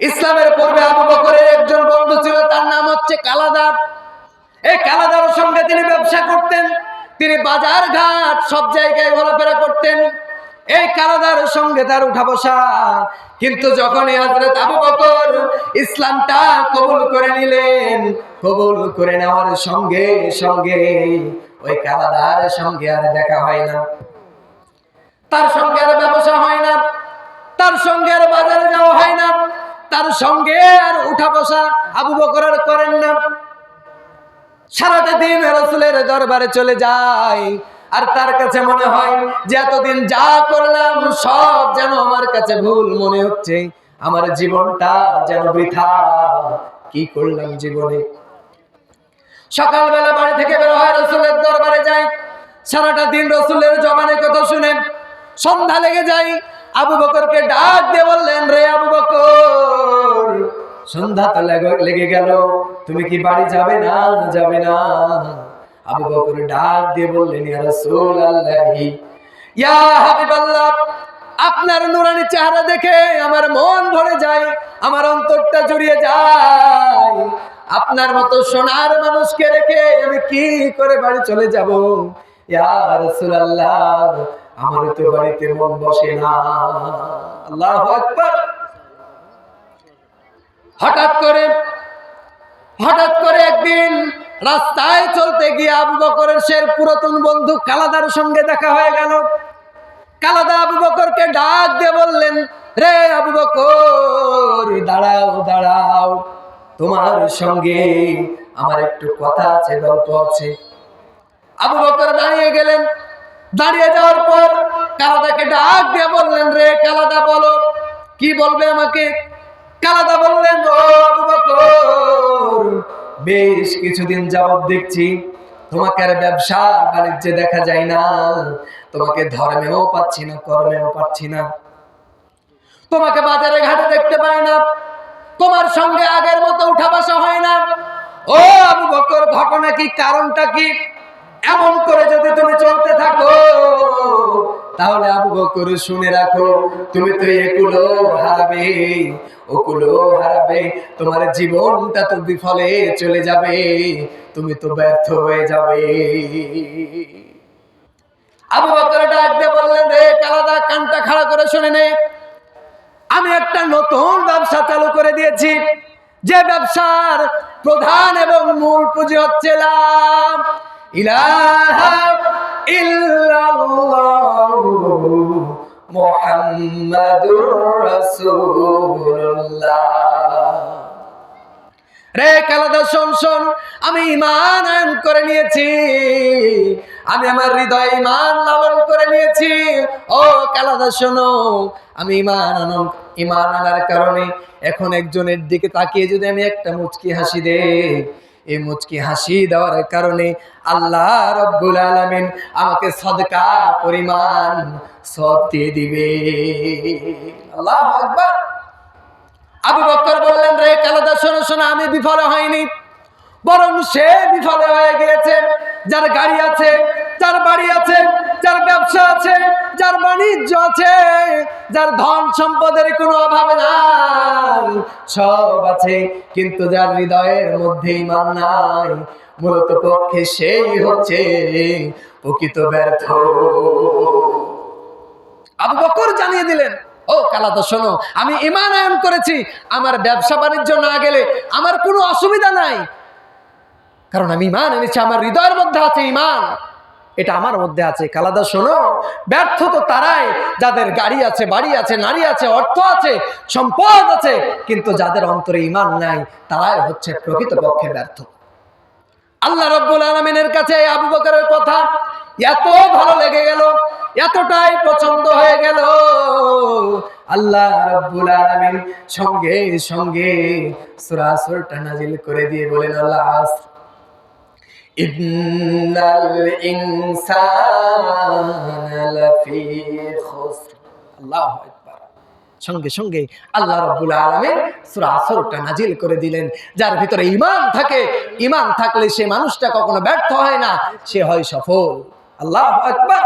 ইসলামের পূর্বে আবু বকরের একজন বন্ধু ছিল, তার নাম হচ্ছে কালাদা। এই কালাদার সঙ্গে তিনি ব্যবসা করতেন, তিনি বাজার ঘাট সব জায়গায় ঘোরাফেরা করতেন। এই কালাদার সঙ্গে তার উঠা বসা। কিন্তু যখনই হযরত আবু বকর ইসলামটা কবুল করে নিলেন, কবুল করে নেওয়ার সঙ্গে সঙ্গে ওই কালাদার সঙ্গে আর দেখা হয় না, তার সঙ্গে আর ব্যবসা হয় না, তার সঙ্গে আর বাজারে যাওয়া হয় না, তার সঙ্গে আর উঠা বসা আবু বকর আর করেন না। সারাটা দিন রাসূলের দরবারে চলে যায়, আর তার কাছে মনে হয় যে এতদিন যা করলাম সব যেন আমার কাছে ভুল মনে হচ্ছে, আমার জীবনটা যেন বৃথা, কি করলাম জীবনে। সকালবেলা বাড়ি থেকে বের হয়, রাসূলের দরবারে যায়, সারাটা দিন রাসূলের জবানের কথা শুনে সন্ধ্যা লেগে যায়। আবু বকরকে ডাক দিয়ে বললেন, রে আবু বকর, সন্ধ্যা তো লেগে গেল, তুমি কি বাড়ি যাবে না? যাবে না? আবু বকর ডাক দিয়ে বললেন, ইয়া রাসূলুল্লাহি, ইয়া হাবিবাল্লাহ, আপনার নূরানী চেহারা দেখে আমার মন ভরে যায়, আমার অন্তরটা জুড়িয়ে যায়। আপনার মতো সোনার মানুষকে রেখে আমি কি করে বাড়ি চলে যাব? ইয়া রাসূলুল্লাহ, আমার তো বাড়িতে মন বসে না। আল্লাহু আকবার। হঠাৎ করে একদিন রাস্তায় চলতে গিয়ে আবু বকরের সেই পুরাতন বন্ধু কালাদার সঙ্গে দেখা হয়ে গেল। কালাদা আবু বকরকে ডাক দিয়ে বললেন, রে আবু বকর, দাঁড়াও দাঁড়াও, তোমার সঙ্গে আমার একটু কথা আছে, গল্প আছে। আবু বকর দাঁড়িয়ে গেলেন। দাঁড়িয়ে যাওয়ার পর কালাদাকে ডাক দিয়ে বললেন, রে কালাদা, বলো, কি বলবে আমাকে? কালাদা বললেন, ও আবু বকর, বেশ কিছুদিন যাবত দেখছি তোমাকে আর ব্যবসা বাণিজ্যে দেখা যায় না, তোমাকে ধর্মেও পাচ্ছি না, কর্মেও পাচ্ছি না, তোমাকে বাজারে ঘাটে দেখতে পাই না, তোমার সঙ্গে আগের মতো উঠা বসা হয় না। ও আবু বকর, ঘটনা কি? কারণটা কি? এমন করে যদি তুমি চলতে থাকো তাহলে আবু বকর শুনে রাখো, তুমি তো একুলো হারাবে, ওকুলো হারাবে, তোমার জীবনটা তো বিফলে চলে যাবে, তুমি তো ব্যর্থ হয়ে যাবে। আবু বকর ডাক দিয়ে বললেন, রে কালাদা, কানটা খাড়া করে শুনে নে, আমি একটা নতুন ব্যবসা চালু করে দিয়েছি, যে ব্যবসার প্রধান এবং মূল পুঁজি হচ্ছে লা ইলাহা ইল্লাল্লাহু মুহাম্মাদুর রাসূলুল্লাহ। রে কালাদা, শোন শোন, আমি ঈমান আনয়ন করে নিয়েছি, আমি আমার হৃদয়ে ঈমান লালন করে নিয়েছি। ও কালাদা, শোনো, আমি ঈমান আনার কারণে এখন একজনের দিকে তাকিয়ে যদি আমি একটা মুচকি হাসি দেই, এই মুচকি হাসি দেওয়ার কারণে আল্লাহ রাব্বুল আলামিন আমাকে সদকা পরিমাণ সওয়াব দিয়ে দিবে। আল্লাহু আকবার। আবু বকর বললেন, রে কালাদা, শোনো শোনো, আমি বিফল হয়নি, বরং সে বিফল হয়ে গিয়েছে, যার গাড়ি আছে, যার বাড়ি আছে, যার ব্যবসা আছে, যার বাণিজ্য আছে, যার ধন সম্পদের কোনো অভাব নাই, সব আছে, কিন্তু যার হৃদয়ের মধ্যে ঈমান নাই, মূলত পক্ষে সেই হচ্ছে প্রকৃত ব্যর্থ। আবু বকর জানিয়ে দিলেন, ও কালাদা, শোনো, আমি ঈমান আনয়ন করেছি, আমার ব্যবসা বাণিজ্য না গেলে আমার কোনো অসুবিধা নাই, কারণ আমি ঈমান এনেছি, আমার হৃদয়ের মধ্যে আছে ঈমান, এটা আমার মধ্যে আছে। কালাদা, শোনো, ব্যর্থ তো তারাই যাদের গাড়ি আছে, বাড়ি আছে, নারী আছে, অর্থ আছে, সম্পদ আছে, কিন্তু যাদের অন্তরে ঈমান নাই, তারাই হচ্ছে প্রকৃতপক্ষে ব্যর্থ। আল্লাহ রাব্বুল আলামিনের কাছে আবু বকরের কথা এত ভালো লেগে গেল, এতটাই পছন্দ হয়ে গেল, আল্লাহ রাব্বুল আলামিন সঙ্গে সঙ্গে সূরা আসরটা নাজিল করে দিয়ে বলেন, আল্লাহ আসর, ইন্নাল ইনসানা লাফি খুসর। আল্লাহু আকবার। সঙ্গে সঙ্গে আল্লাহ রাব্বুল আলামিন সূরা আসরটা নাজিল করে দিলেন। যার ভিতরে ঈমান থাকে, ঈমান থাকলে সে মানুষটা কখনো ব্যর্থ হয় না, সে হয় সফল। আল্লাহু আকবার।